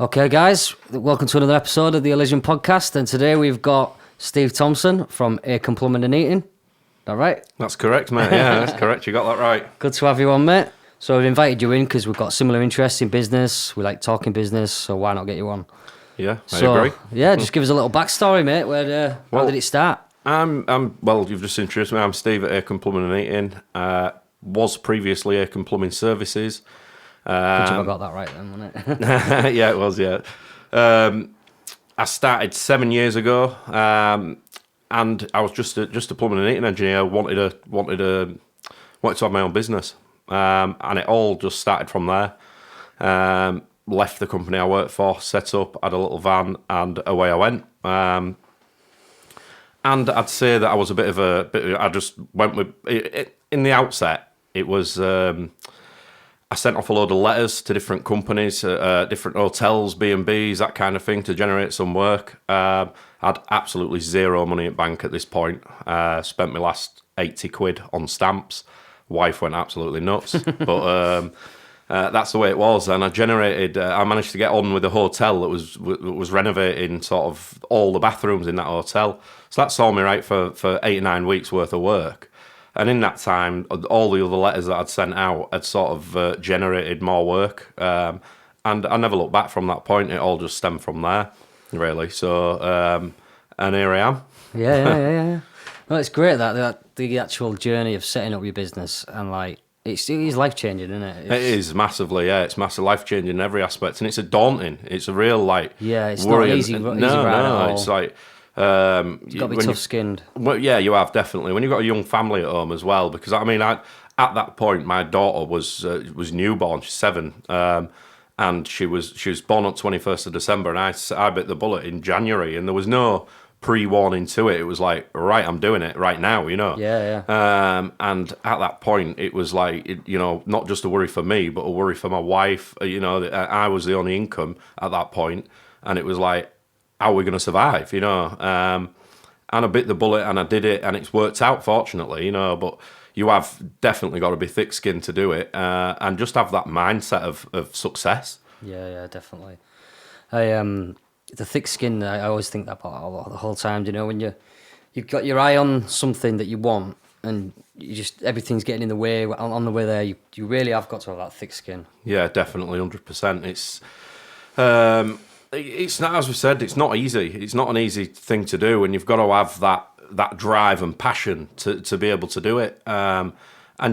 Okay, guys, welcome to another episode of the Elision Podcast, and today we've got Steve Thompson from Acomb Plumbing and Heating. Is that right? That's correct, mate. Yeah, that's correct. You got that right. Good to have you on, mate. So we've invited you in because we've got similar interests in business. We like talking business, so why not get you on? Yeah, I agree. Yeah, just give us a little backstory, mate. How did it start? Well, you've just introduced me. I'm Steve at Acomb Plumbing and Heating. Was previously Acomb Plumbing Services. Could you have got that right then, wasn't it? Yeah, it was, yeah. I started 7 years ago, and I was just a plumbing and heating engineer. Wanted to have my own business, and it all just started from there. Left the company I worked for, set up, had a little van, and away I went. And I'd say that I was I just went with it, in the outset. It was. I sent off a load of letters to different companies, different hotels, B&Bs, that kind of thing, to generate some work. I had absolutely zero money at bank at this point. Spent my last 80 quid on stamps. Wife went absolutely nuts. But that's the way it was. And I managed to get on with a hotel that was renovating sort of all the bathrooms in that hotel. So that saw me right for 8 or 9 weeks worth of work. And in that time, all the other letters that I'd sent out had sort of generated more work. And I never looked back from that point. It all just stemmed from there, really. So, and here I am. Yeah. Well, it's great that the actual journey of setting up your business, and like, it is life-changing, isn't it? It is massively, yeah. It's massive life-changing in every aspect. And it's daunting. It's a real, like, it's worry. Not easy ride at all. It's like... You've got to be tough-skinned. Well, yeah, you have, definitely. When you've got a young family at home as well, because, I mean, at that point, my daughter was newborn, she's 7, and she was born on 21st of December, and I bit the bullet in January, and there was no pre-warning to it. It was like, right, I'm doing it right now, you know. Yeah. And at that point, it was like, not just a worry for me, but a worry for my wife. I was the only income at that point, and it was like, how are we going to survive, and I bit the bullet and I did it, and it's worked out, fortunately, but you have definitely got to be thick-skinned to do it, and just have that mindset of success. Yeah, definitely. The thick skin, I always think that about the whole time, when you've got your eye on something that you want, and everything's getting in the way, on the way there, you really have got to have that thick skin. Yeah, definitely, 100%. It's not, as we said, it's not easy. It's not an easy thing to do, and you've got to have that drive and passion to be able to do it. And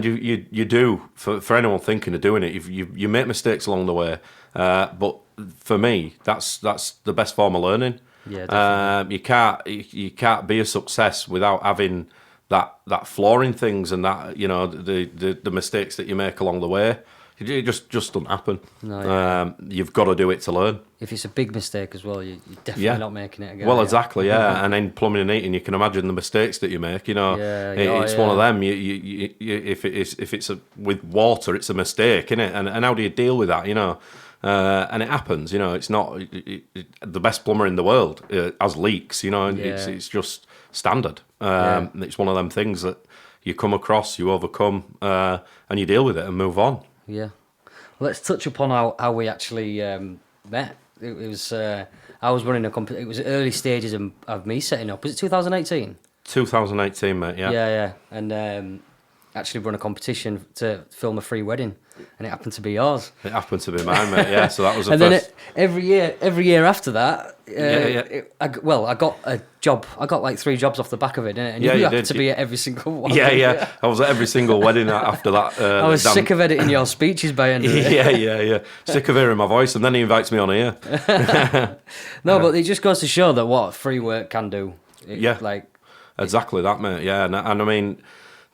you do, for anyone thinking of doing it, you make mistakes along the way. But for me, that's the best form of learning. Yeah, definitely. You can't be a success without having that flaw in things, and that the mistakes that you make along the way. It just doesn't happen. No, yeah. You've got to do it to learn. If it's a big mistake as well, you're definitely not making it again. Well, exactly, yeah. And in plumbing and heating, you can imagine the mistakes that you make. It's one of them. If it's with water, it's a mistake, isn't it? And how do you deal with that? And it happens. It's not the best plumber in the world has leaks. And it's just standard. It's one of them things that you come across, you overcome, and you deal with it and move on. Yeah. Let's touch upon how we actually met. It was I was running a company. It was early stages of me setting up. Was it 2018? 2018, mate. Yeah. Yeah. And actually run a competition to film a free wedding, and it happened to be yours. It happened to be mine, mate. Yeah. So that was the and first. Then every year after that, I got a job. I got like 3 jobs off the back of it, didn't it? And you happened to be at every single one. Yeah. I was at every single wedding after that. I was sick of editing your speeches by end of it. Yeah. Sick of hearing my voice, and then he invites me on here. But it just goes to show that what free work can do. Exactly that, mate. Yeah, and I mean.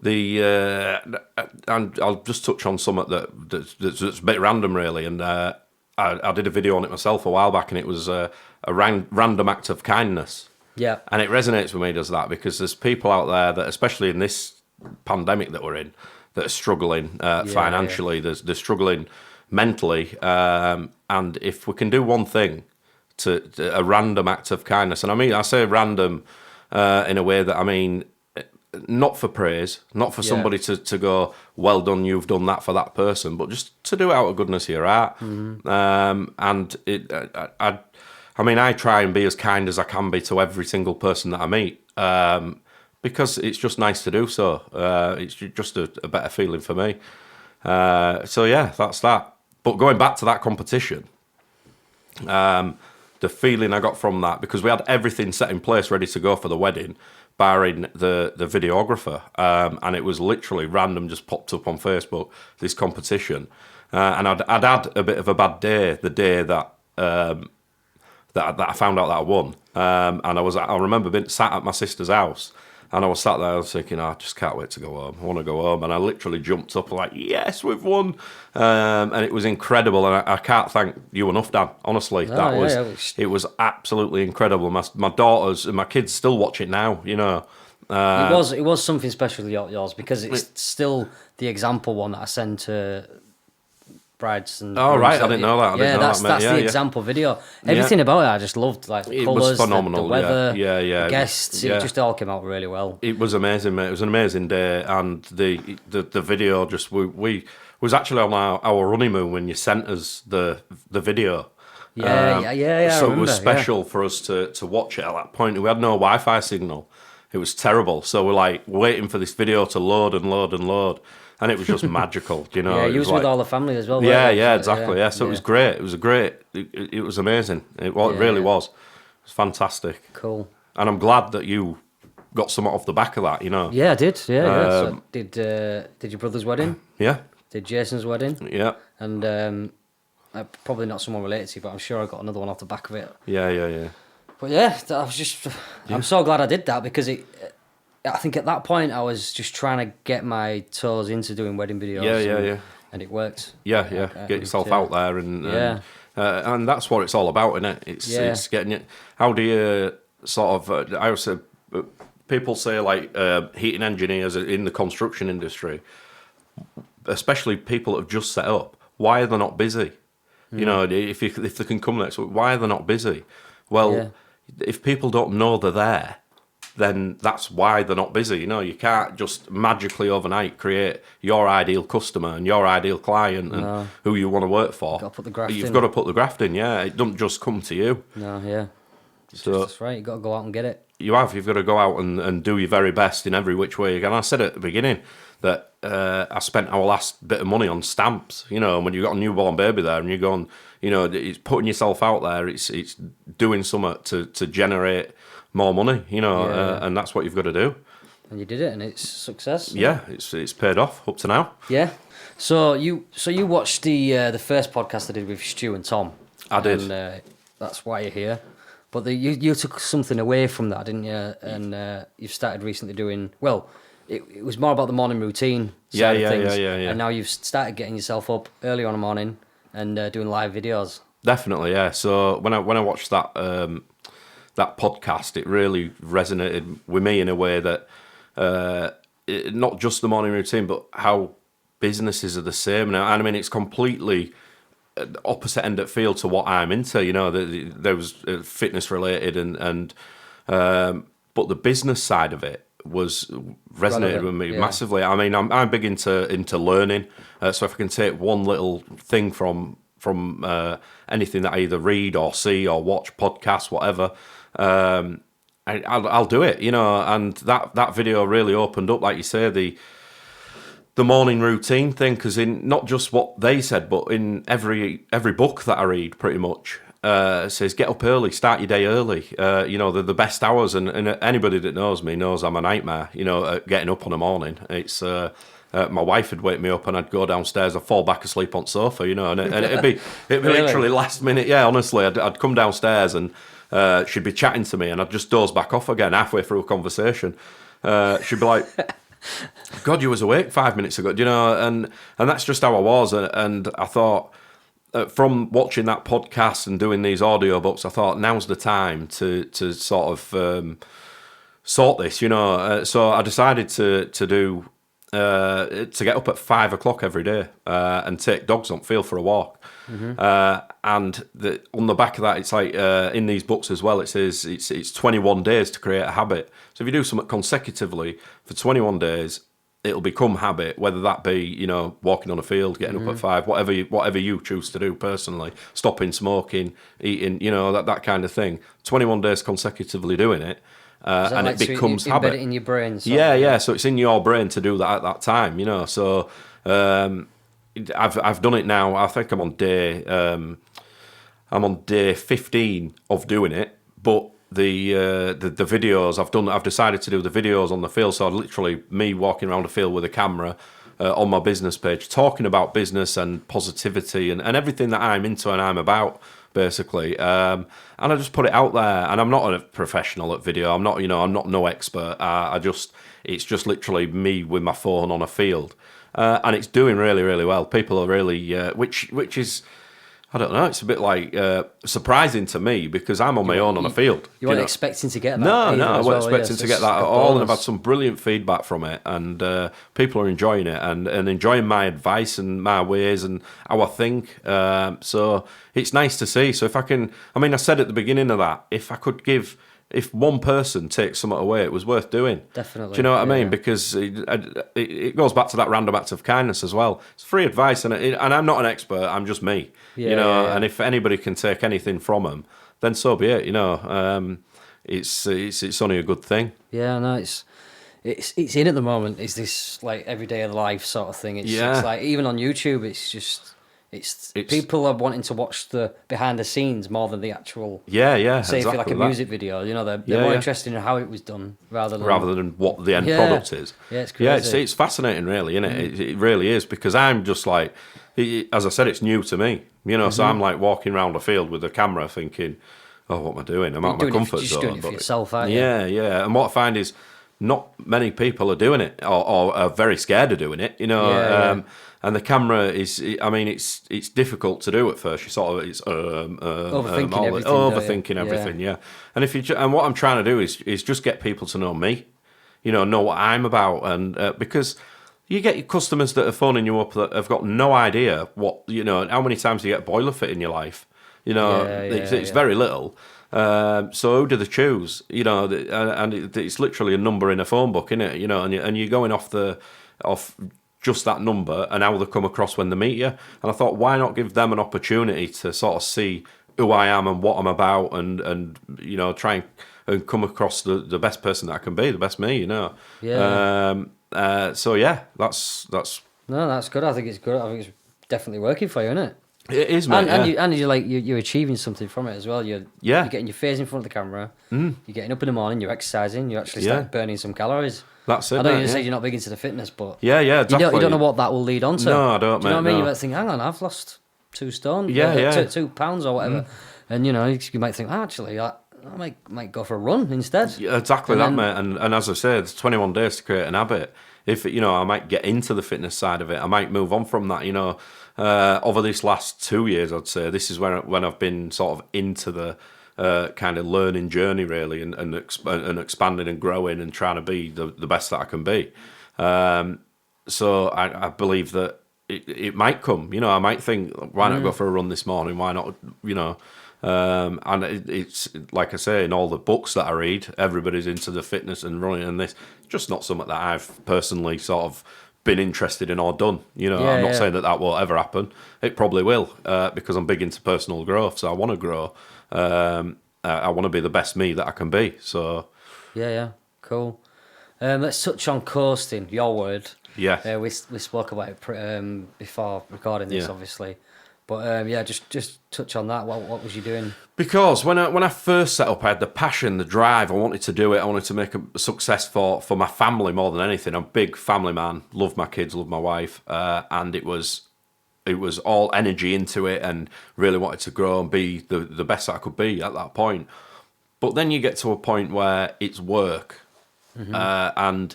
And I'll just touch on something that's a bit random, really. And I did a video on it myself a while back, and it was a random act of kindness. Yeah. And it resonates with me, does that? Because there's people out there that, especially in this pandemic that we're in, that are struggling financially. Yeah. They're struggling mentally. And if we can do one thing, to a random act of kindness, and I say random in a way that, I mean, not for praise, not for somebody to go, well done, you've done that for that person, but just to do it out of goodness of your heart. And I try and be as kind as I can be to every single person that I meet, because it's just nice to do so. It's just a better feeling for me. So yeah, that's that. But going back to that competition, the feeling I got from that, because we had everything set in place ready to go for the wedding, barring the videographer, and it was literally random, just popped up on Facebook, this competition, and I'd had a bit of a bad day the day that that I found out that I won, and I remember being sat at my sister's house, and I was sat there, I was thinking, I just can't wait to go home. I want to go home. And I literally jumped up like, yes, we've won. And it was incredible. And I can't thank you enough, Dan. Honestly, it was absolutely incredible. My daughters and my kids still watch it now, you know. It was something special, yours, because it's still the example one that I send to brides and right, I didn't know that. That's the example video. Everything about it I just loved, like the colours, was phenomenal. The weather, the guests, it just all came out really well. It was amazing, mate. It was an amazing day, and the video just we was actually on our honeymoon when you sent us the video. So it was special for us to watch it at that point. We had no Wi-Fi signal. It was terrible. So we're like waiting for this video to load and load and load. And it was just magical, you know. Yeah, you was with all the family as well. Exactly. Yeah, so it was great. It was it was amazing. It really was. It was fantastic. Cool. And I'm glad that you got something off the back of that, you know. Yeah, I did. So did your brother's wedding? Yeah. Did Jason's wedding? Yeah. And probably not someone related to you, but I'm sure I got another one off the back of it. Yeah. But I'm so glad I did that, because I think at that point I was just trying to get my toes into doing wedding videos. Yeah. And it worked. Yeah. Get yourself out there and that's what it's all about, isn't it? It's getting it. How do you sort of? I always say, people say like heating engineers in the construction industry, especially people that have just set up. Why are they not busy? You know, if they can come next week, why are they not busy? Well, if people don't know they're there, then that's why they're not busy. You know, you can't just magically overnight create your ideal customer and your ideal client and who you want to work for. You've got to put the graft in, It doesn't just come to you. No, yeah. So that's right. You've got to go out and get it. You've got to go out and do your very best in every which way. And I said at the beginning that I spent our last bit of money on stamps. You know, when you've got a newborn baby there and you're going, you know, it's putting yourself out there. It's doing something to generate more money, you know, and that's what you've got to do. And you did it, and it's success. Yeah, it's paid off up to now. Yeah. So you watched the first podcast I did with Stu and Tom. I did. And that's why you're here. But you took something away from that, didn't you? And you've started recently doing, well, it was more about the morning routine side of things. Yeah. And now you've started getting yourself up early on in the morning and doing live videos. Definitely, yeah. So when I watched that that podcast, it really resonated with me in a way that not just the morning routine, but how businesses are the same now. And I mean, it's completely opposite end of field to what I'm into. You know, there was fitness related and but the business side of it was resonated with me massively. I mean, I'm big into learning, so if I can take one little thing from anything that I either read or see or watch, podcasts, whatever, I'll do it, you know. And that video really opened up, like you say, the morning routine thing, because in not just what they said, but in every book that I read, pretty much says get up early, start your day early. You know, the best hours, and anybody that knows me knows I'm a nightmare, you know, at getting up in the morning. It's my wife would wake me up and I'd go downstairs, I'd fall back asleep on the sofa, you know, and it'd be really? Literally last minute. Yeah, honestly, I'd come downstairs and she'd be chatting to me and I'd just doze back off again halfway through a conversation. She'd be like, God, you was awake 5 minutes ago, you know, and that's just how I was. And I thought, from watching that podcast and doing these audiobooks, I thought now's the time to sort of sort this, you know. So I decided to get up at 5 o'clock every day and take dogs on field for a walk. and on the back of that, it's like in these books as well, it says it's 21 days to create a habit. So if you do something consecutively for 21 days, it'll become habit, whether that be, walking on a field, getting up at 5, whatever you choose to do personally, stopping smoking, eating, that kind of thing. 21 days consecutively doing it, and it becomes habit. Embed it in your brain. Yeah. So it's in your brain to do that at that time, So I've done it now. I think I'm on day 15 of doing it, but the videos I've decided to do the videos on the field. So literally me walking around the field with a camera on my business page, talking about business and positivity and everything that I'm into and I'm about, basically. And I just put it out there. And I'm not a professional at video. I'm not, I'm not no expert. It's just literally me with my phone on a field, and it's doing really, really well. People are really, which is. I don't know. It's a bit like surprising to me because I'm on my own on a field. You weren't expecting to get that? No, I wasn't expecting to get that at all. And I've had some brilliant feedback from it, and people are enjoying it and enjoying my advice and my ways and how I think. So it's nice to see. So if I can, I said at the beginning of that, if one person takes something away, it was worth doing. Definitely. Do you know what I mean? Because it goes back to that random act of kindness as well. It's free advice, and I'm not an expert. I'm just me. And if anybody can take anything from them, then so be it. It's only a good thing. Yeah, no, it's in at the moment. It's this like everyday life sort of thing. It's like even on YouTube, it's just. It's people are wanting to watch the behind the scenes more than the actual. Say exactly if you like a music video, they're more interested in how it was done rather than what the end product is. Yeah, it's crazy. Yeah, it's fascinating, really, isn't it? It really is, because I'm just like, as I said, it's new to me, So I'm like walking around a field with a camera, thinking, "Oh, what am I doing? I'm out of my comfort zone." You're just doing it for yourself, aren't you? Yeah. And what I find is, not many people are doing it, or are very scared of doing it, And the camera is, it's difficult to do at first. You sort of, it's overthinking everything, yeah. And and what I'm trying to do is just get people to know me, know what I'm about, and because you get your customers that are phoning you up that have got no idea what, how many times do you get boiler fit in your life, it's very little. So who do they choose? And it's literally a number in a phone book, isn't it? And you're going off just that number and how they come across when they meet you. And I thought, why not give them an opportunity to sort of see who I am and what I'm about, and try and come across the best person that I can be, the best me, So that's. No, that's good. I think it's good. I think it's definitely working for you, isn't it? It is, mate. And you're achieving something from it as well. You're getting your face in front of the camera. You're getting up in the morning. You're exercising. You're actually starting burning some calories. That's it. I know you say you're not big into the fitness, but exactly. You don't know what that will lead on to. No, I don't. Do you know what I mean? No. You might think, hang on, I've lost 2 stone. 2 pounds or whatever, and you might think, actually, I might go for a run instead. Yeah, exactly mate. And as I said, it's 21 days to create an habit. If I might get into the fitness side of it, I might move on from that. Over this last 2 years, I'd say this is when I've been sort of into the kind of learning journey, really, and expanding and growing and trying to be the best that I can be. So I believe that it might come. I might think, why not go for a run this morning? Why not? And it's like I say, in all the books that I read, everybody's into the fitness and running, and this just not something that I've personally sort of been interested in or done. I'm not saying that will ever happen. It probably will, because I'm big into personal growth, so I want to grow. I want to be the best me that I can be. So cool. Let's touch on coasting, your word. Yeah. We spoke about it before recording this, obviously. But just touch on that. What was you doing? Because when I first set up, I had the passion, the drive. I wanted to do it. I wanted to make a success for my family more than anything. I'm a big family man. Love my kids, love my wife, and it was all energy into it, and really wanted to grow and be the best that I could be at that point. But then you get to a point where it's work, and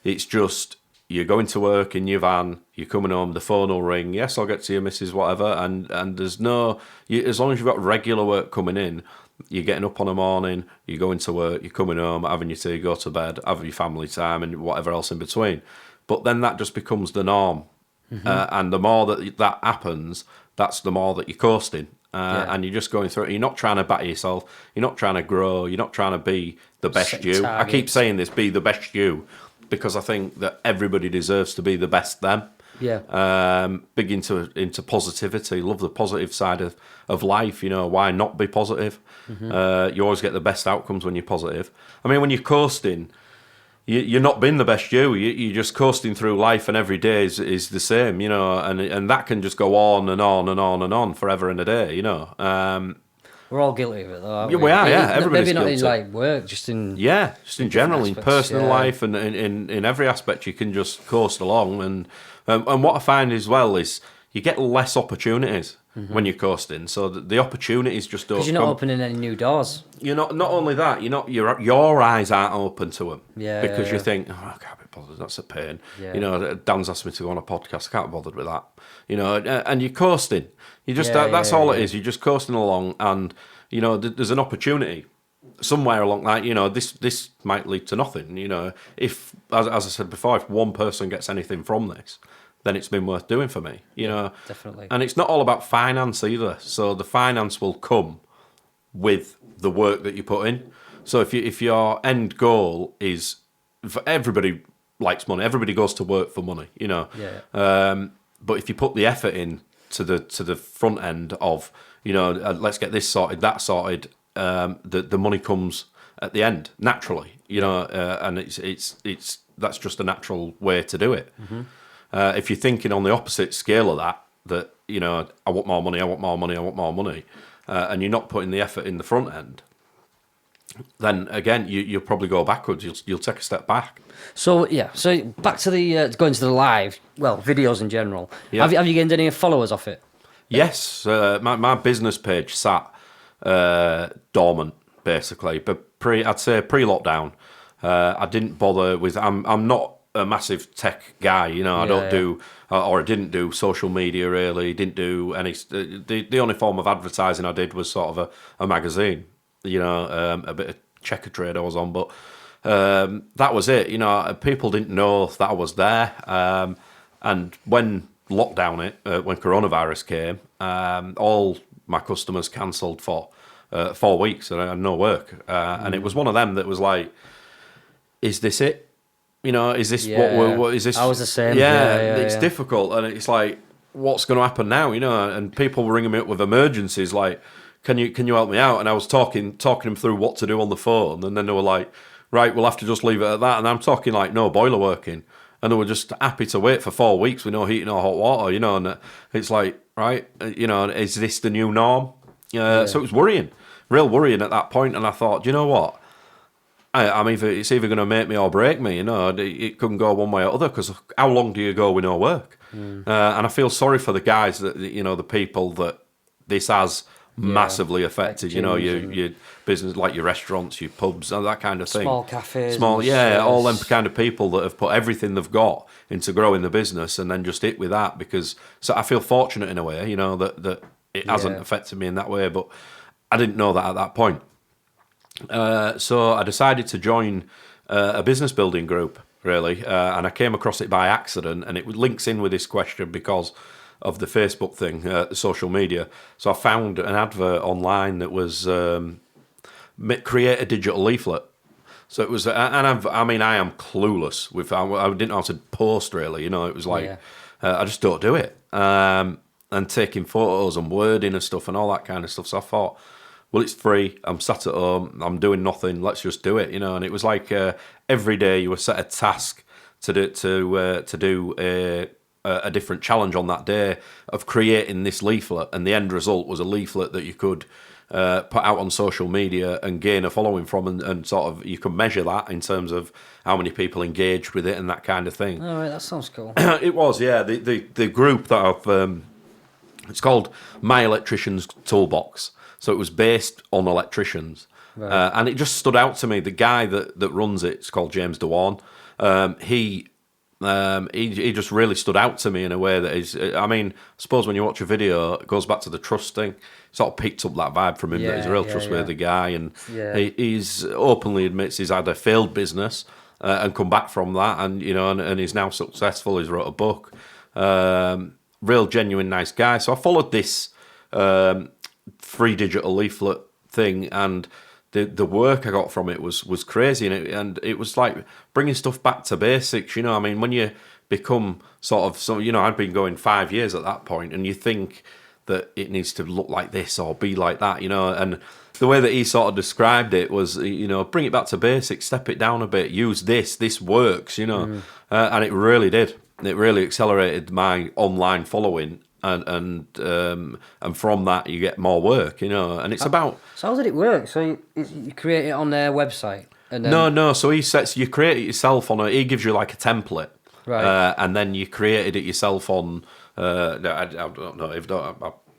it's just. You're going to work in your van, you're coming home, the phone will ring, yes, I'll get to you, Mrs. Whatever, and there's as long as you've got regular work coming in, you're getting up on a morning, you're going to work, you're coming home, having your tea, go to bed, have your family time, and whatever else in between. But then that just becomes the norm, and the more that happens, that's the more that you're coasting. And you're just going through it. You're not trying to batter yourself. You're not trying to grow. You're not trying to be the best Set you. targets. I keep saying this, be the best you, because I think that everybody deserves to be the best them. Yeah. Big into positivity. Love the positive side of life. You know, why not be positive? You always get the best outcomes when you're positive. I mean, when you're coasting, you're not being the best you. You're just coasting through life, and every day is the same. You know, and that can just go on and on and on and on forever and a day. You know. We're all guilty of it, though, aren't Yeah, we are, yeah. Everybody's maybe not guilty. in like work, just in just in general, in aspects, personal yeah. life, and in every aspect, you can just coast along. And what I find as well is you get less opportunities when you're coasting. So the opportunities just don't. Because you're not opening any new doors. You're not. Not only that, your eyes aren't open to them. Yeah. Because yeah. you think, oh, I can't be bothered. That's a pain. Yeah. You know, Dan's asked me to go on a podcast. I can't be bothered with that. You know, and you're coasting. You just that's all it is. You're just coasting along, and you know, there's an opportunity somewhere along that. You know, this might lead to nothing. You know, if as I said before, if one person gets anything from this, then it's been worth doing for me. You know, definitely. And it's not all about finance either. So the finance will come with the work that you put in. So if your end goal is, everybody likes money, everybody goes to work for money. You know. Yeah. But if you put the effort in to the front end of, you know, let's get this sorted, that sorted, the money comes at the end naturally, you know, and it's that's just a natural way to do it. If you're thinking on the opposite scale of that, you know, I want more money, I want more money, I want more money, and you're not putting the effort in the front end, then again you'll probably go backwards. You'll take a step back. So back to the going to the live, videos in general. Yeah. Have you gained any followers off it? Yes, my business page sat dormant basically, but I'd say pre-lockdown. I didn't bother with. I'm not a massive tech guy, you know. I don't do or I didn't do social media really. Didn't do any. The only form of advertising I did was sort of a magazine, you know, a bit of Checker Trade I was on, but that was it. You know, people didn't know that I was there, and when lockdown when coronavirus came, all my customers cancelled for 4 weeks, and I had no work. And it was one of them that was like, "Is this it? You know, is this what is this?" I was the same. It's difficult, and it's like, what's going to happen now? You know, and people were ringing me up with emergencies, like, "Can you help me out?" And I was talking them through what to do on the phone, and then they were like, "Right, we'll have to just leave it at that." And I'm talking like no boiler working. And they were just happy to wait for 4 weeks with no heating or hot water, you know. And it's like, right, you know, is this the new norm? So it was worrying, real worrying at that point. And I thought, you know what? It's either going to make me or break me, you know. It couldn't go one way or other, because how long do you go with no work? And I feel sorry for the guys that, you know, the people that this has massively affected, you know, your business, like your restaurants, your pubs, and that kind of thing. Small cafes. All them kind of people that have put everything they've got into growing the business and then just hit with that. Because so I feel fortunate in a way, you know, that it hasn't affected me in that way, but I didn't know that at that point. So I decided to join a business building group, really, and I came across it by accident, and it links in with this question because of the Facebook thing, the social media. So I found an advert online that was create a digital leaflet. So it was, and I am clueless with. I didn't know how to post really. You know, it was like I just don't do it. And taking photos and wording and stuff and all that kind of stuff. So I thought, well, it's free. I'm sat at home. I'm doing nothing. Let's just do it. You know. And it was like every day you were set a task to do a different challenge on that day of creating this leaflet, and the end result was a leaflet that you could put out on social media and gain a following from, and sort of you can measure that in terms of how many people engaged with it and that kind of thing. All right, that sounds cool. It was, yeah. The group that I've it's called My Electrician's Toolbox, so it was based on electricians, and it just stood out to me. The guy that runs it's called James DeWarn. He just really stood out to me in a way that is, I mean, I suppose when you watch a video, it goes back to the trust thing. Sort of picked up that vibe from him that he's a real trustworthy guy, and he's openly admits he's had a failed business and come back from that, and you know, and he's now successful. He's wrote a book. Real genuine nice guy. So I followed this free digital leaflet thing, and the work I got from it was crazy, and it was like bringing stuff back to basics. You know, I mean, when you become sort of, so you know, I'd been going 5 years at that point, and you think that it needs to look like this or be like that, you know, and the way that he sort of described it was, you know, bring it back to basics, step it down a bit, use this works, you know, and it really did. It really accelerated my online following, and from that you get more work, you know, and it's about. So how did it work? So you create it on their website, and then... No. So you create it yourself he gives you like a template, right? And then you created it yourself on. I don't know if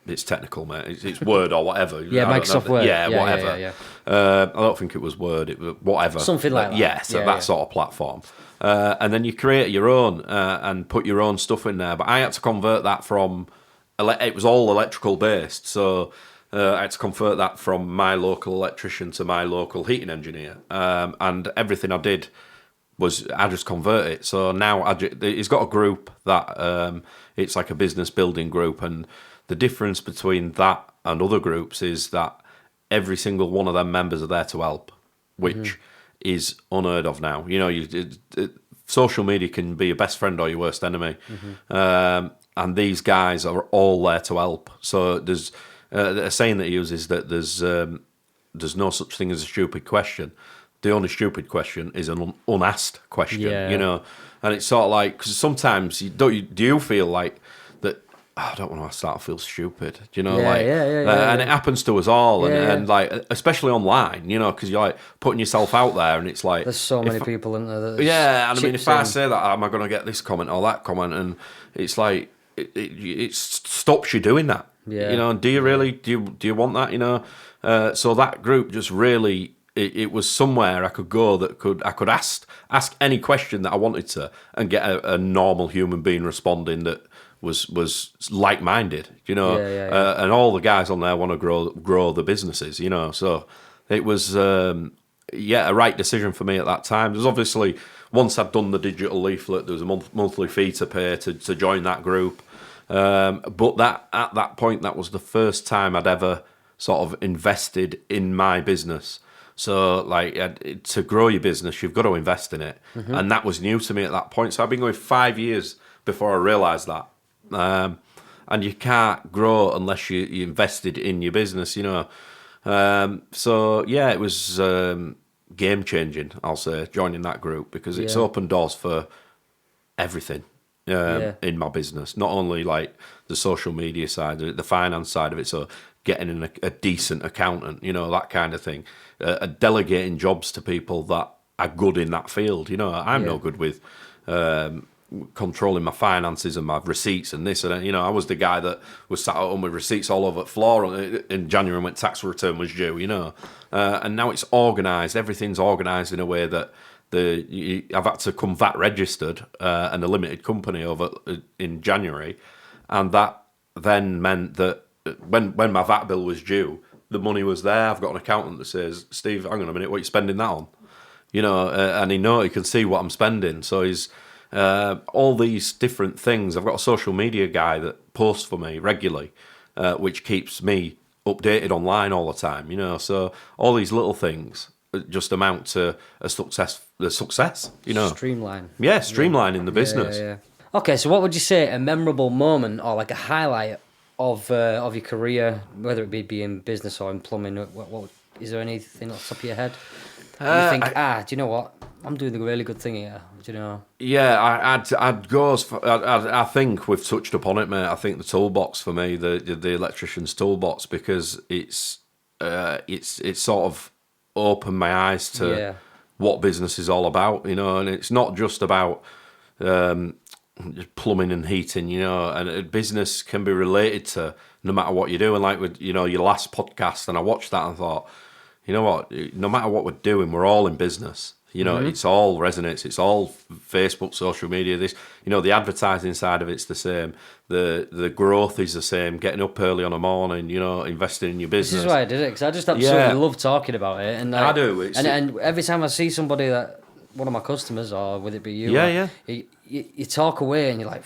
it's technical, mate. It's Word or whatever. Yeah, Microsoft Word. Yeah, whatever. Yeah. I don't think it was Word. It was whatever. Something like that. Yeah, that sort of platform. And then you create your own and put your own stuff in there. But I had to convert that from. It was all electrical based, so I had to convert that from my local electrician to my local heating engineer. And everything I did was I just convert it. So now he's got a group that it's like a business building group, and the difference between that and other groups is that every single one of them members are there to help, which is unheard of now. You know, social media can be your best friend or your worst enemy, and these guys are all there to help. So there's a saying that he uses that there's no such thing as a stupid question. The only stupid question is an unasked question, you know. And it's sort of like, because sometimes do you feel like that, I don't want to start to feel stupid, do you know? And it happens to us all, and like, especially online, you know, because you're like putting yourself out there, and it's like... There's so many people in there. And I mean, if I say that, am I going to get this comment or that comment? And it's like, it stops you doing that, you know, and do you really, do you want that, you know? So that group just really... It was somewhere I could go that I could ask any question that I wanted to, and get a normal human being responding that was like-minded, you know. And all the guys on there want to grow the businesses, you know. So it was a right decision for me at that time. There's obviously, once I'd done the digital leaflet, there was a monthly fee to pay to join that group. But that at that point, that was the first time I'd ever sort of invested in my business. So, like, to grow your business, you've got to invest in it. And that was new to me at that point. So I've been going 5 years before I realised that. And you can't grow unless you invested in your business, you know. So, yeah, it was game-changing, I'll say, joining that group, because it's opened doors for everything in my business. Not only, like, the social media side, the finance side of it, so getting in a decent accountant, you know, that kind of thing. Delegating jobs to people that are good in that field. You know, I'm no good with controlling my finances and my receipts and this and that. You know, I was the guy that was sat at home with receipts all over the floor in January when tax return was due, you know. And now it's organised. Everything's organised in a way that I've had to come VAT registered and a limited company over in January. And that then meant that when my VAT bill was due, the money was there. I've got an accountant that says, Steve, hang on a minute, what are you spending that on? You know, and he can see what I'm spending. So he's all these different things. I've got a social media guy that posts for me regularly, which keeps me updated online all the time, you know. So all these little things just amount to a success, you know. Streamline. Yeah, streamlining the business. Yeah. Okay, so what would you say a memorable moment or like a highlight of your career, whether it be in business or in plumbing? What is there anything off the top of your head? You think, do you know what? I'm doing a really good thing here. Do you know? Yeah, I'd go as far, I think we've touched upon it, mate. I think the toolbox for me, the electrician's toolbox, because it's sort of opened my eyes to what business is all about, you know. And it's not just about plumbing and heating, you know, and a business can be related to no matter what you do. And like with, you know, your last podcast, and I watched that and thought, you know what, no matter what we're doing, we're all in business. You know, it's all resonates. It's all Facebook, social media. This, you know, the advertising side of it's the same. The growth is the same. Getting up early on a morning, you know, investing in your business. This is why I did it, because I just absolutely love talking about it. And I do. And every time I see somebody that, one of my customers, or would it be you? Yeah. You talk away and you're like,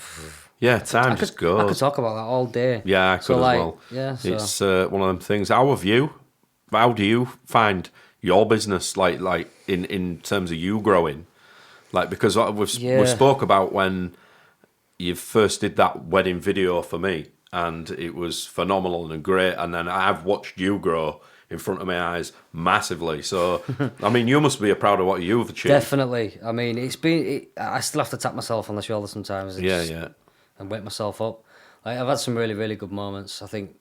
Yeah, time just goes. I could talk about that all day. Yeah, I could as well. Yeah, so. It's one of them things. How do you find your business like in terms of you growing? Like, because we spoke about when you first did that wedding video for me, and it was phenomenal and great, and then I've watched you grow in front of my eyes massively. So, I mean, you must be proud of what you've achieved. Definitely. I mean, I still have to tap myself on the shoulder sometimes. And wake myself up. Like, I've had some really, really good moments. I think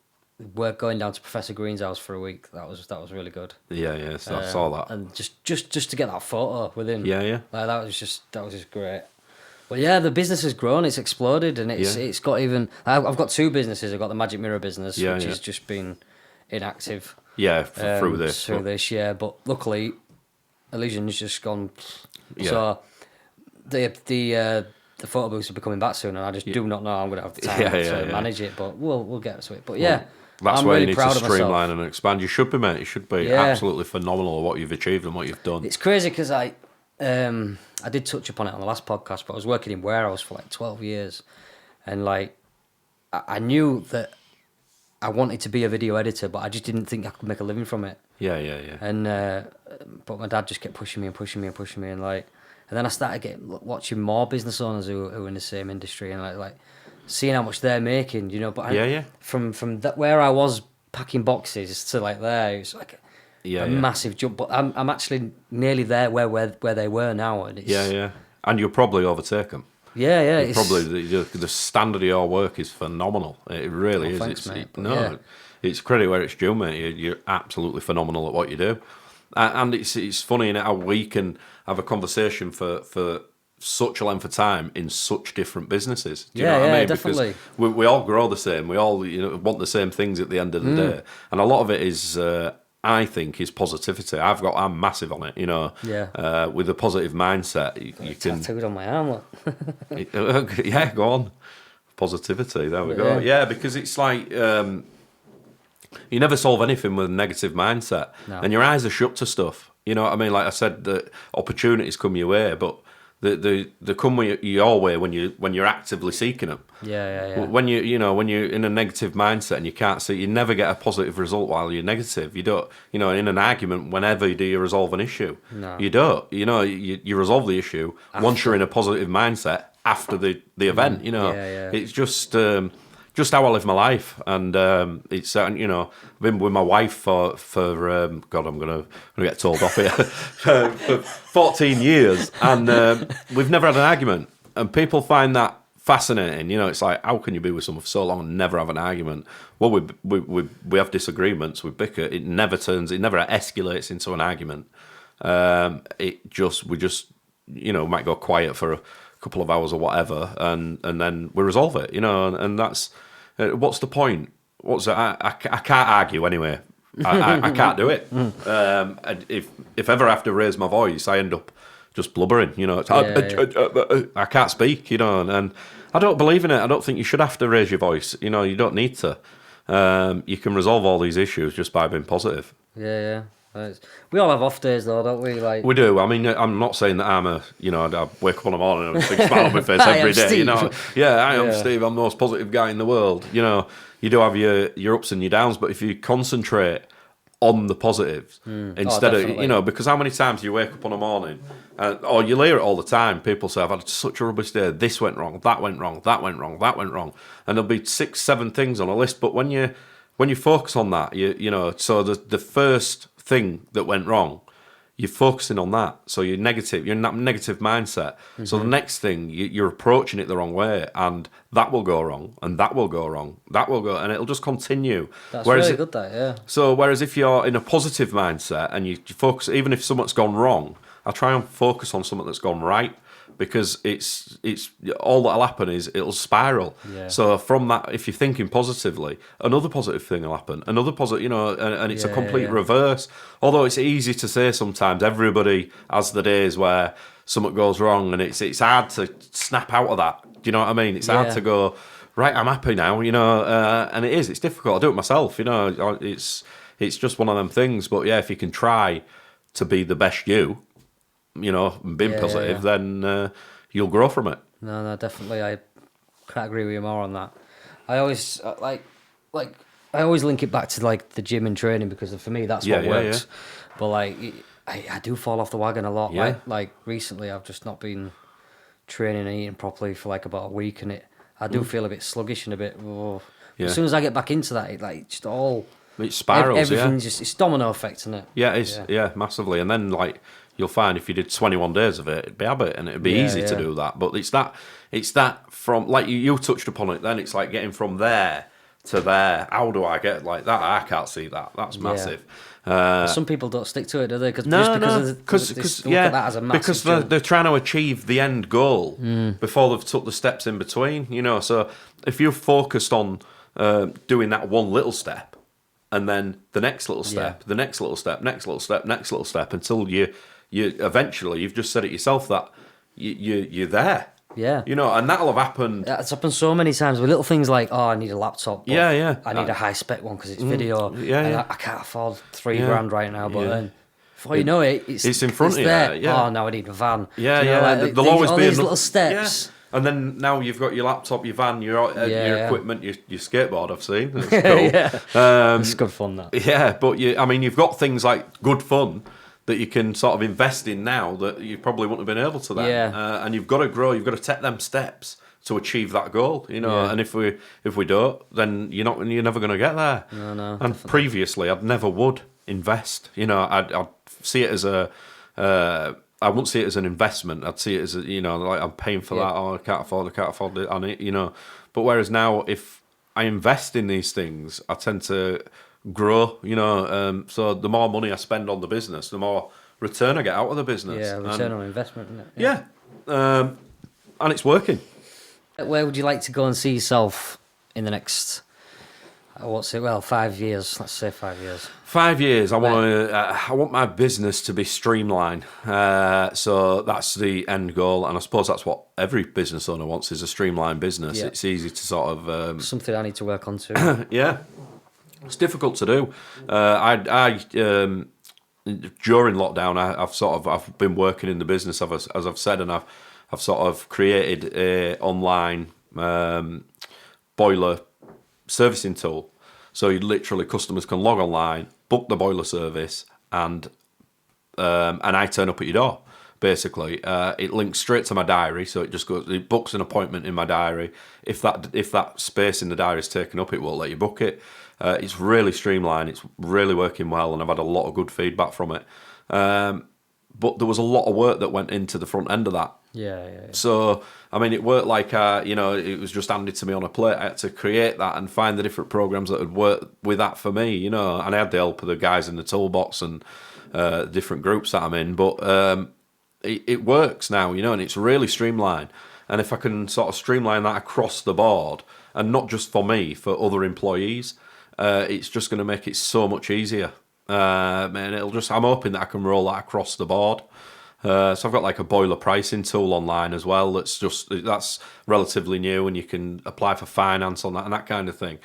we're going down to Professor Green's house for a week. That was really good. Yeah. So I saw that. And just to get that photo with him. Yeah. Like, that was just great. But yeah, the business has grown. It's exploded, and it's got even. I've got two businesses. I've got the Magic Mirror business, which has just been inactive. Yeah, through this. But luckily, Elision's just gone. Yeah. So the photo booths will be coming back soon, and I just do not know how I'm going to have the time to manage it. But we'll get to it. But yeah, that's I'm where really you need proud to streamline and expand. You should be, mate. You should be absolutely phenomenal at what you've achieved and what you've done. It's crazy because I did touch upon it on the last podcast, but I was working in warehouse for like 12 years, and like I knew that I wanted to be a video editor, but I just didn't think I could make a living from it. Yeah. And but my dad just kept pushing me, and like, and then I started watching more business owners who are in the same industry, and like seeing how much they're making, you know. But from that where I was packing boxes to like there, it was like a massive jump. But I'm actually nearly there where they were now, and it's, and you'll probably overtake them. Yeah. Probably the standard of your work is phenomenal. It really is. Thanks, mate. It's credit where it's due, mate. You're absolutely phenomenal at what you do, and it's funny in how we can have a conversation for such a length of time in such different businesses. Do you know what I mean? Definitely. Because we all grow the same. We all want the same things at the end of the day, and a lot of it is. I think is positivity. I'm massive on it, you know. Yeah. With a positive mindset, you can. Tattooed on my arm. Yeah, go on. Positivity. There we go. Yeah, because it's like you never solve anything with a negative mindset, and your eyes are shut to stuff. You know what I mean? Like I said, the opportunities come your way, but they come your way when you're actively seeking them. Yeah. When when you're in a negative mindset and you can't see, you never get a positive result while you're negative. You don't, in an argument, whenever do you resolve an issue? No. You don't. You resolve the issue once you're in a positive mindset after the event. It's just how I live my life, and it's I've been with my wife for God, I'm gonna get told off here for 14 years, and we've never had an argument, and people find that fascinating. It's like, how can you be with someone for so long and never have an argument? Well, we have disagreements, we bicker. It never escalates into an argument. We just might go quiet for a couple of hours or whatever, and then we resolve it, and that's what's the point? I can't argue anyway. I can't do it. If ever I have to raise my voice, I end up just blubbering, I can't speak, and I don't believe in it. I don't think you should have to raise your voice. You don't need to. You can resolve all these issues just by being positive. Yeah. We all have off days though, don't we? Like, we do. I mean, I'm not saying that I'm I wake up in the morning and have a big smile on my face every day. Steve. I am Steve. I'm the most positive guy in the world. You do have your ups and your downs, but if you concentrate on the positives instead of, because how many times do you wake up in the morning or you hear it all the time? People say, I've had such a rubbish day. This went wrong. That went wrong. That went wrong. That went wrong. And there'll be 6, 7 things on a list. But when you focus on that, so the first thing that went wrong, you're focusing on that, so you're in that negative mindset. So the next thing, you're approaching it the wrong way, and that will go wrong, and that will go wrong, that will go, and it'll just continue. That's really good, that, yeah. So whereas if you're in a positive mindset and you focus, even if something's gone wrong, I try and focus on something that's gone right, because it's all that'll happen is it'll spiral. Yeah. So from that, if you're thinking positively, another positive thing will happen. Another positive, and it's a complete reverse. Although it's easy to say sometimes, everybody has the days where something goes wrong, and it's hard to snap out of that. Do you know what I mean? It's hard to go, right, I'm happy now, and it is. It's difficult. I do it myself, It's just one of them things. But yeah, if you can try to be the best you, and being positive, then you'll grow from it. No, definitely. Can't agree with you more on that. I always I always link it back to like the gym and training because for me that's what works. Yeah. But like I do fall off the wagon a lot. Yeah. Like recently I've just not been training and eating properly for like about a week, and I do feel a bit sluggish and a bit. As soon as I get back into that, it spirals. Everything's just it's domino effect, isn't it? Yeah, it's massively. And then like you'll find if you did 21 days of it, it'd be habit and it'd be easy to do that. But it's that from like you touched upon it. Then it's like getting from there to there. How do I get like that? I can't see that. That's massive. Some people don't stick to it, do they? Because that as a massive because they're trying to achieve the end goal before they've took the steps in between. You know, so if you're focused on doing that one little step, and then the next little step, the next little step, next little step, next little step, until you eventually you've just said it yourself that you're there. Yeah. You know, and that'll have happened. It's happened so many times with little things like, I need a laptop. I need a high-spec one because it's video. I can't afford $3,000 right now, but then before you know it, it's in front of you. Yeah. Oh, now I need a van. There'll always be these little steps. Yeah. And then now you've got your laptop, your van, your equipment, your skateboard, I've seen. It's cool. It's good fun, that. Yeah, but you've got things like good fun that you can sort of invest in now that you probably wouldn't have been able to then. Yeah. And you've got to grow, you've got to take them steps to achieve that goal, you know. And if we don't, then you're never going to get there. No, and definitely. Previously, I'd never would invest. You know, I'd see it as I wouldn't see it as an investment. I'd see it as like I'm paying for that. Oh, I can't afford it. And you know, but whereas now, if I invest in these things, I tend to grow. You know, so the more money I spend on the business, the more return I get out of the business. Yeah, return on investment, isn't it? Yeah, and it's working. Where would you like to go and see yourself in the next? 5 years. Let's say 5 years. 5 years. I want my business to be streamlined. So that's the end goal, and I suppose that's what every business owner wants: is a streamlined business. Yeah. It's easy to sort of something I need to work on too. Yeah, it's difficult to do. During lockdown, I've been working in the business as I've said, and I've sort of created a online boiler servicing tool. So customers can log online, book the boiler service, and I turn up at your door. Basically, it links straight to my diary, so it books an appointment in my diary. If that space in the diary is taken up, it won't let you book it. It's really streamlined. It's really working well, and I've had a lot of good feedback from it. But there was a lot of work that went into the front end of that. Yeah. So, I mean, it worked like, it was just handed to me on a plate. I had to create that and find the different programs that would work with that for me, you know. And I had the help of the guys in the toolbox and different groups that I'm in. But it works now, you know, and it's really streamlined. And if I can sort of streamline that across the board, and not just for me, for other employees, it's just going to make it so much easier. I'm hoping that I can roll that across the board. So I've got like a boiler pricing tool online as well. That's relatively new, and you can apply for finance on that and that kind of thing.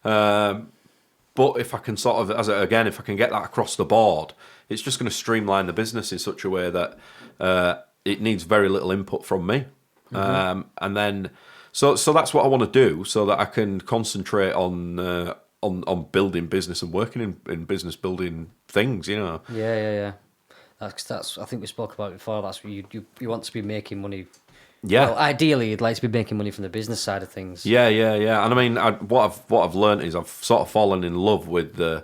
But if I can if I can get that across the board, it's just going to streamline the business in such a way that it needs very little input from me. Mm-hmm. And then, so that's what I want to do, so that I can concentrate on building business and working in business building things, you know. Yeah. That's. I think we spoke about it before. That's what you want to be making money. Yeah. Well, ideally, you'd like to be making money from the business side of things. Yeah. And I mean, what I've learned is I've sort of fallen in love with the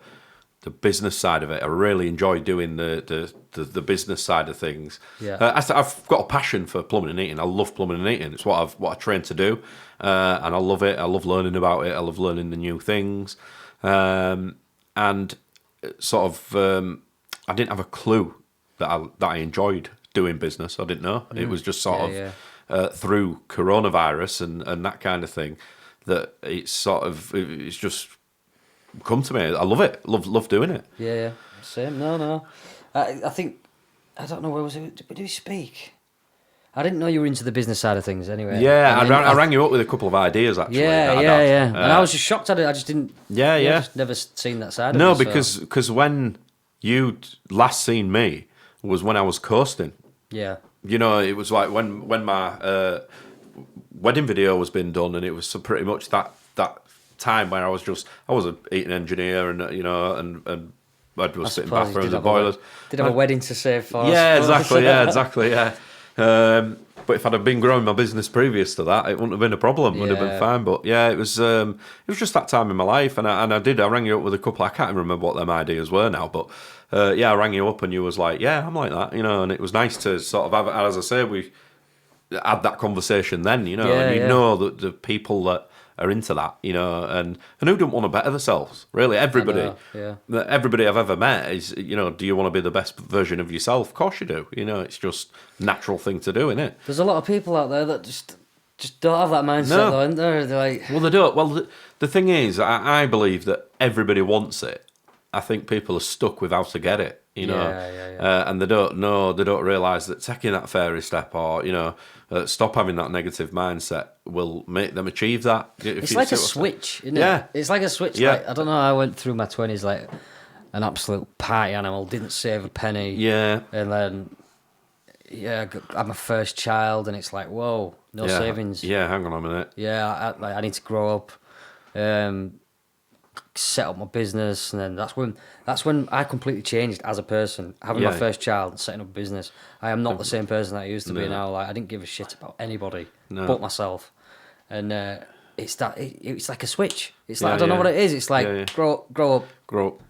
business side of it. I really enjoy doing the business side of things. Yeah. I've got a passion for plumbing and heating. I love plumbing and heating. It's what I trained to do, and I love it. I love learning about it. I love learning the new things, and sort of I didn't have a clue that I enjoyed doing business. I didn't know. It was just sort of through coronavirus and that kind of thing that it's just come to me. I love it. Love doing it. Yeah. Same. No. I think, I don't know, where was it? Did we speak? I didn't know you were into the business side of things anyway. Yeah, I rang you up with a couple of ideas, actually. Yeah. And I was just shocked at it. I just didn't... Yeah. Just never seen that side of it. No, because when you'd last seen me was when I was coasting. Yeah. You know, it was like when wedding video was being done, and it was pretty much that time where I was a heating engineer, and and I was sitting bathrooms and boilers. Did have a wedding to save for. Yeah, exactly. Yeah. But if I'd have been growing my business previous to that, it wouldn't have been a problem. It would have been fine. But yeah, it was just that time in my life, and I rang you up with a couple. I can't remember what them ideas were now, but I rang you up and you was like, yeah, I'm like that, and it was nice to sort of have, as I say, we had that conversation then, and know that the people that are into that, and who don't want to better themselves? Really, everybody. Everybody I've ever met is, do you want to be the best version of yourself? Of course you do. It's just a natural thing to do, isn't it? There's a lot of people out there that just don't have that mindset, though, isn't there? They're like... Well, they don't. Well, the thing is, I believe that everybody wants it. I think people are stuck with how to get it, and they don't know, they don't realise that taking that fairy step or, stop having that negative mindset will make them achieve that. It's like a switch, isn't it? Yeah. It's like a switch. Yeah. Like, I don't know, I went through my 20s like an absolute party animal, didn't save a penny. Yeah. And then, I had my first child, and it's like, whoa, no savings. Yeah, hang on a minute. Yeah, I need to grow up. Set up my business, and then that's when I completely changed as a person. Having my first child and setting up a business, I am not the same person that I used to be now. Like, I didn't give a shit about anybody but myself, and it's like a switch. It's like I don't know what it is. It's like grow up.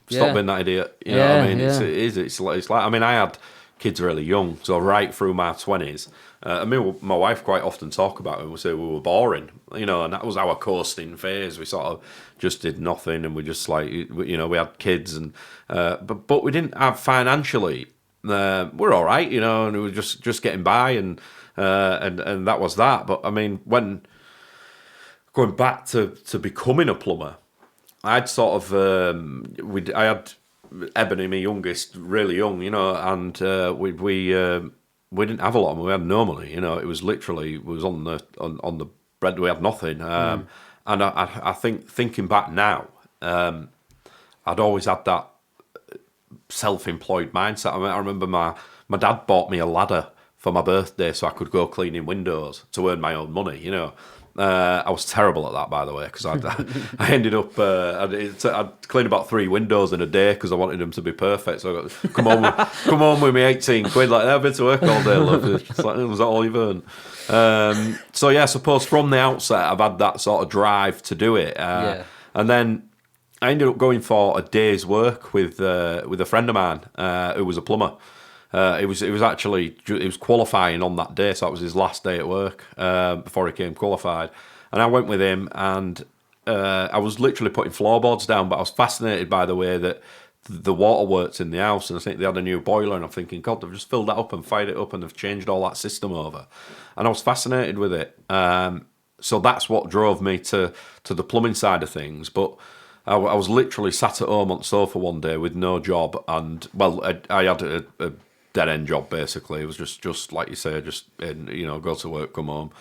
Stop being that idiot. You know what I mean? It's like I mean, I had kids really young, so right through my 20s. I mean, my wife quite often talk about it. We say we were boring, and that was our coasting phase. We sort of just did nothing, and we just we had kids, and but we didn't have financially. We're all right, and we were just getting by, and that was that. But I mean, when going back to becoming a plumber, I'd sort of I had Ebony, my youngest, really young, and we didn't have a lot of money. We had no money, it was literally, on the bread, we had nothing. And I think, thinking back now, I'd always had that self-employed mindset. I mean, I remember my dad bought me a ladder for my birthday so I could go cleaning windows to earn my own money, I was terrible at that, by the way, because I ended up I'd clean about 3 windows in a day because I wanted them to be perfect. So I got come on with me 18 quid, like, I've been to work all day, love. It's like, was that all you've earned? So yeah, I suppose from the outset I've had that sort of drive to do it, and then I ended up going for a day's work with a friend of mine who was a plumber. It was qualifying on that day, so that was his last day at work before he came qualified. And I went with him, and I was literally putting floorboards down, but I was fascinated by the way that the water works in the house. And I think they had a new boiler, and I'm thinking, God, they've just filled that up and fired it up, and they've changed all that system over. And I was fascinated with it. So that's what drove me to the plumbing side of things. But I was literally sat at home on the sofa one day with no job, and I had a dead-end job, basically. It was just like you say, go to work, come home.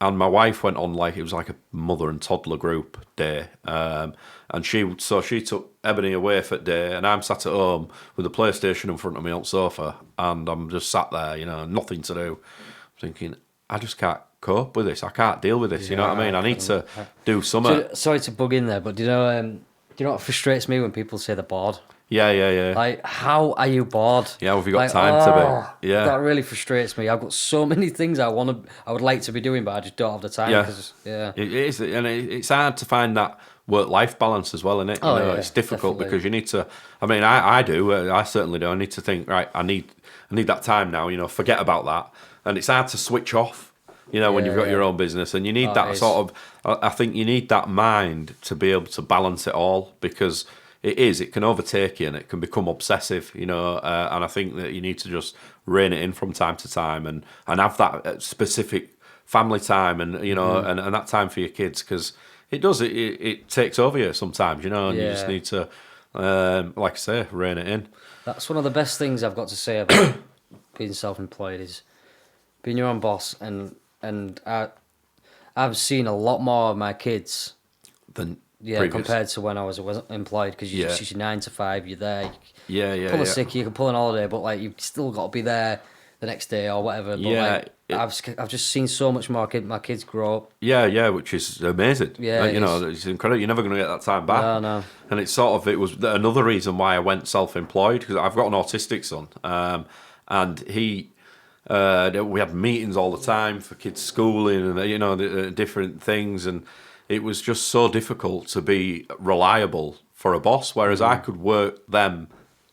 And my wife went on, it was like a mother and toddler group day. And she took Ebony away for the day, and I'm sat at home with a PlayStation in front of me on the sofa, and I'm just sat there, nothing to do. Thinking, I just can't cope with this. I can't deal with this, you know what I mean? I need to do something. Sorry to bug in there, but do you know what frustrates me when people say they're bored? Yeah. Like, how are you bored? Yeah, have you got time to be? Yeah. That really frustrates me. I've got so many things I would like to be doing, but I just don't have the time. It is, and it's hard to find that work-life balance as well, isn't it? It's difficult definitely. Because you need to. I mean, I do. I certainly do. I need to think. Right, I need that time now. Forget about that, and it's hard to switch off. When you've got your own business, and you need that sort of. I think you need that mind to be able to balance it all, because it can overtake you, and it can become obsessive, and I think that you need to just rein it in from time to time, and have that specific family time, and and that time for your kids, because it takes over you sometimes, and you just need to, like I say, rein it in. That's one of the best things I've got to say about being self-employed, is being your own boss, and I've seen a lot more of my kids than previous. Compared to when I was employed, because you're 9 to 5, you're there. You pull a sick, you can pull an holiday, but you've still got to be there the next day or whatever. But I've just seen so much more my kids grow up. Yeah, which is amazing. Yeah, it's incredible. You're never going to get that time back. No. And it was another reason why I went self-employed, because I've got an autistic son, and he. We had meetings all the time for kids' schooling and different things, and it was just so difficult to be reliable for a boss. Whereas I could work them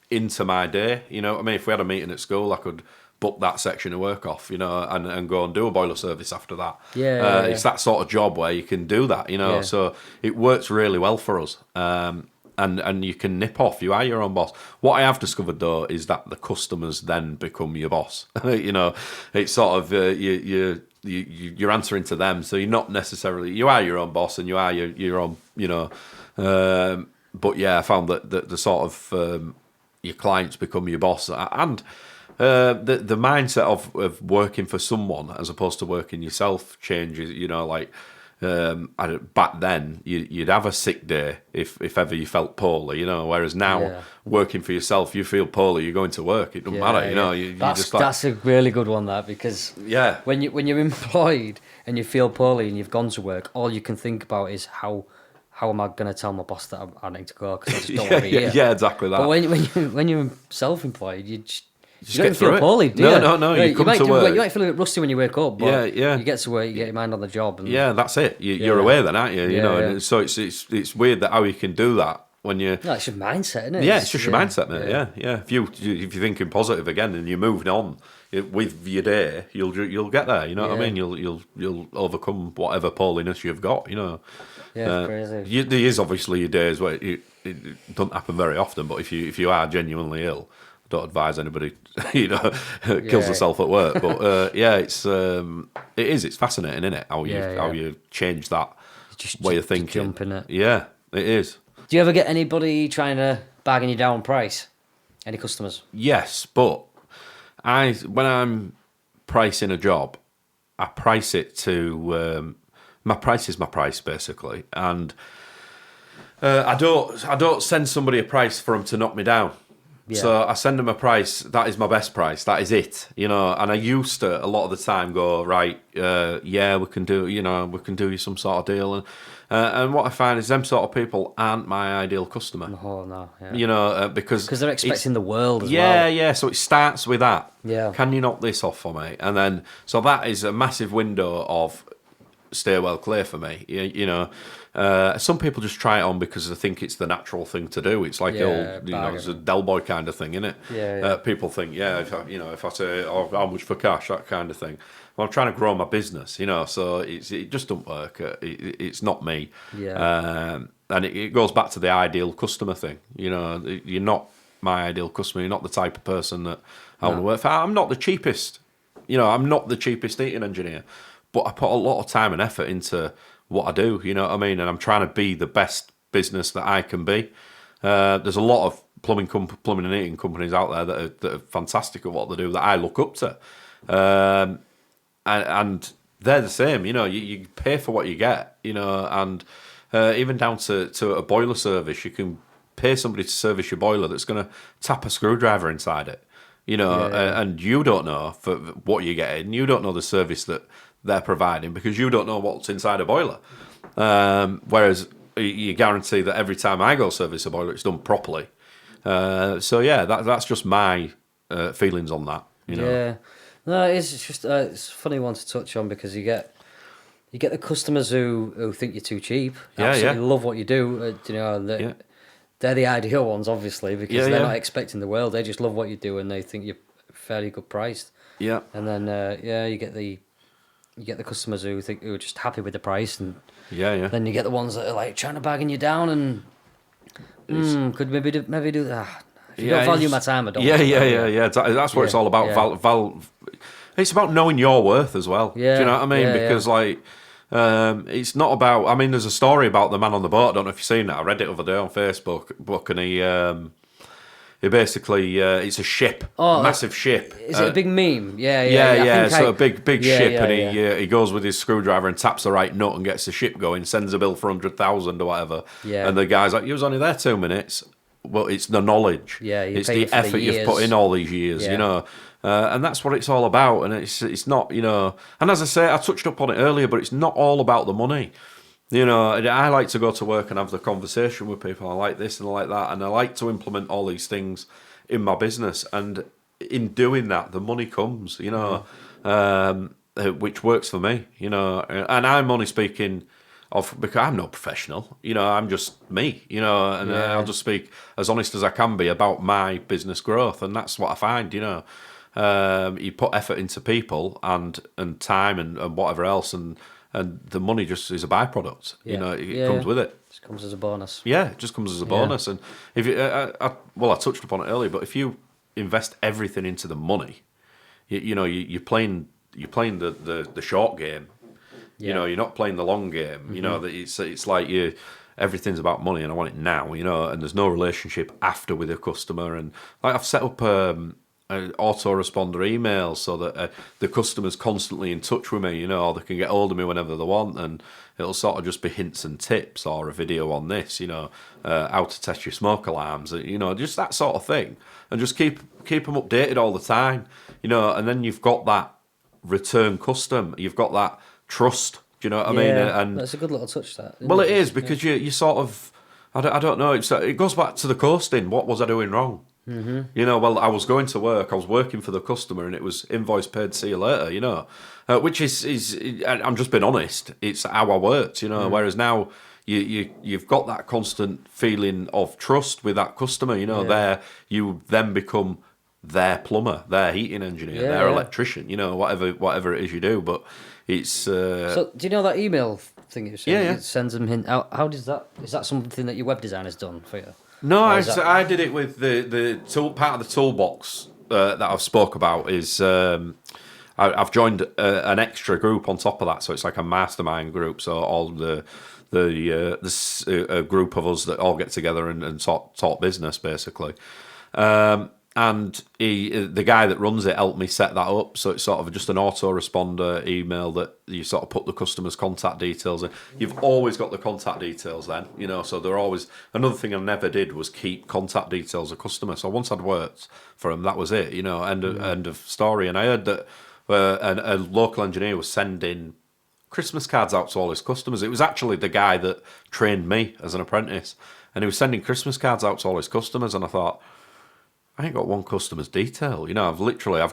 into my day. You know what I mean? If we had a meeting at school, I could book that section of work off, and go and do a boiler service after that. It's that sort of job where you can do that, So it works really well for us. And you can nip off. You are your own boss. What I have discovered though is that the customers then become your boss. It's sort of you're answering to them, so you're not necessarily, you are your own boss and you are your own, but yeah, I found that the sort of your clients become your boss, and the mindset of working for someone as opposed to working yourself changes. Back then you'd have a sick day if ever you felt poorly, whereas now working for yourself, you feel poorly, you're going to work, it doesn't matter. That's a really good one, that, because when you're employed and you feel poorly and you've gone to work, all you can think about is how am I going to tell my boss that I need to go, because I just don't want to be here. Yeah, exactly that. But when you're self-employed, you don't get feel through poorly, it. do you? No. You come to work. You might feel a bit rusty when you wake up, but yeah. you get to work, you get your mind on the job. And, that's it. You're away then, aren't you? And so it's weird that how you can do that when you. No, it's your mindset, isn't it? Yeah, it's just your mindset, mate. Yeah. If you're thinking positive again and you're moving on with your day, you'll get there. You know what I mean? You'll overcome whatever poorliness you've got. Yeah, it's crazy. There is obviously your days where it doesn't happen very often, but if you are genuinely ill, don't advise anybody, kills herself at work. But it's fascinating, isn't it? How you change that way of thinking. Jump in it. Yeah, it is. Do you ever get anybody trying to bargain you down price? Any customers? Yes, but when I'm pricing a job, I price it to my price is my price, basically, and I don't send somebody a price for them to knock me down. Yeah. So I send them a price, that is my best price, that is it, and I used to a lot of the time go, right, we can do you some sort of deal, and what I find is them sort of people aren't my ideal customer. Oh, no, yeah. Because they're expecting the world as well. Yeah, so it starts with that. Yeah. Can you knock this off for me? And then, so that is a massive window of stay well clear for me. Some people just try it on because they think it's the natural thing to do. It's like it's a Del Boy kind of thing, isn't it? Yeah. People think, if I say, how much for cash, that kind of thing. Well, I'm trying to grow my business, so it just don't work. It's not me. Yeah. And it goes back to the ideal customer thing. You're not my ideal customer. You're not the type of person that I want to work for. I'm not the cheapest. I'm not the cheapest heating engineer, but I put a lot of time and effort into what I do, you know what I mean? And I'm trying to be the best business that I can be. There's a lot of plumbing and heating companies out there that are fantastic at what they do that I look up to. And they're the same, you pay for what you get, and even down to a boiler service, you can pay somebody to service your boiler that's going to tap a screwdriver inside it, and you don't know for what you're getting. You don't know the service that they're providing because you don't know what's inside a boiler. Whereas you guarantee that every time I go service a boiler, it's done properly. That's just my feelings on that. Yeah, no, it's just it's a funny one to touch on because you get the customers who think you're too cheap. Absolutely love what you do. They're the ideal ones, obviously, because they're not expecting the world. They just love what you do and they think you're fairly good priced. Yeah, and then you get the customers who are just happy with the price, and then you get the ones that are like trying to bargain you down and could maybe do that. If you don't value my time, I don't. Yeah. That's what it's all about. It's about knowing your worth as well. Yeah. Do you know what I mean? Because it's not about. I mean, there's a story about the man on the boat. I don't know if you've seen that. I read it the other day on Facebook, and he basically it's a ship, a massive ship. Is it a big meme? Yeah. A big ship, and he goes with his screwdriver and taps the right nut and gets the ship going. Sends a bill for 100,000 or whatever. Yeah. And the guy's like, "You was only there 2 minutes." Well, it's the knowledge. Yeah, it's the effort you've put in all these years, And that's what it's all about. And it's not, and as I say, I touched up on it earlier, but it's not all about the money. I like to go to work and have the conversation with people. I like this and I like that. And I like to implement all these things in my business. And in doing that, the money comes, which works for me, And I'm only speaking because I'm not professional, I'm just me, and I'll just speak as honest as I can be about my business growth. And that's what I find, you put effort into people and time and whatever else, and the money just is a byproduct. It comes with it. Just comes as a bonus. Yeah, it just comes as a bonus. And if you, I touched upon it earlier, but if you invest everything into the money, you're playing the short game. You're not playing the long game. It's like everything's about money, and I want it now. And there's no relationship after with a customer. And like I've set up an autoresponder email so that the customer's constantly in touch with me, or they can get hold of me whenever they want, and it'll sort of just be hints and tips or a video on this, how to test your smoke alarms, just that sort of thing, and just keep them updated all the time, and then you've got that return custom, you've got that trust. Do you know what I mean? And that's a good little touch. That. Well, it is, because you sort of, I don't know. It goes back to the coasting. What was I doing wrong? Mm-hmm. Well, I was going to work. I was working for the customer, and it was invoice paid. See you later. Which is I'm just being honest. It's how I worked. Whereas now you've got that constant feeling of trust with that customer. There you then become their plumber, their heating engineer, their electrician. Whatever it is you do, but. It's So do you know that email thing you said? Yeah. It sends them hint. How does that? Is that something that your web designer's done for you? No, I did it with the tool part of the toolbox that I've spoke about. Is I've joined an extra group on top of that, so it's like a mastermind group. So all this group of us that all get together and talk business basically. And the guy that runs it helped me set that up. So it's sort of just an autoresponder email that you sort of put the customer's contact details in. You've always got the contact details then, so they're always... Another thing I never did was keep contact details of customers. So once I'd worked for him, that was it, end of story. And I heard that a local engineer was sending Christmas cards out to all his customers. It was actually the guy that trained me as an apprentice. And he was sending Christmas cards out to all his customers. And I thought... I ain't got one customer's detail. I've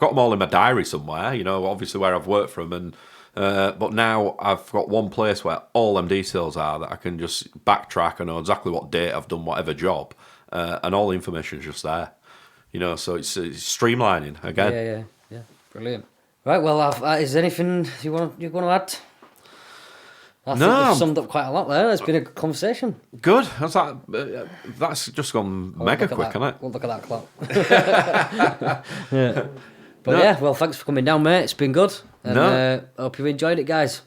got them all in my diary somewhere, obviously where I've worked from. And but now I've got one place where all them details are that I can just backtrack. I know exactly what date I've done whatever job. And all the information is just there. So it's streamlining again. Yeah. Brilliant. Right, well, is there anything you want to add? I think we've summed up quite a lot there. It's been a good conversation. Good. That's just gone mega quick, hasn't it? We'll look at that clock. Yeah. But well, thanks for coming down, mate. It's been good. And hope you enjoyed it, guys.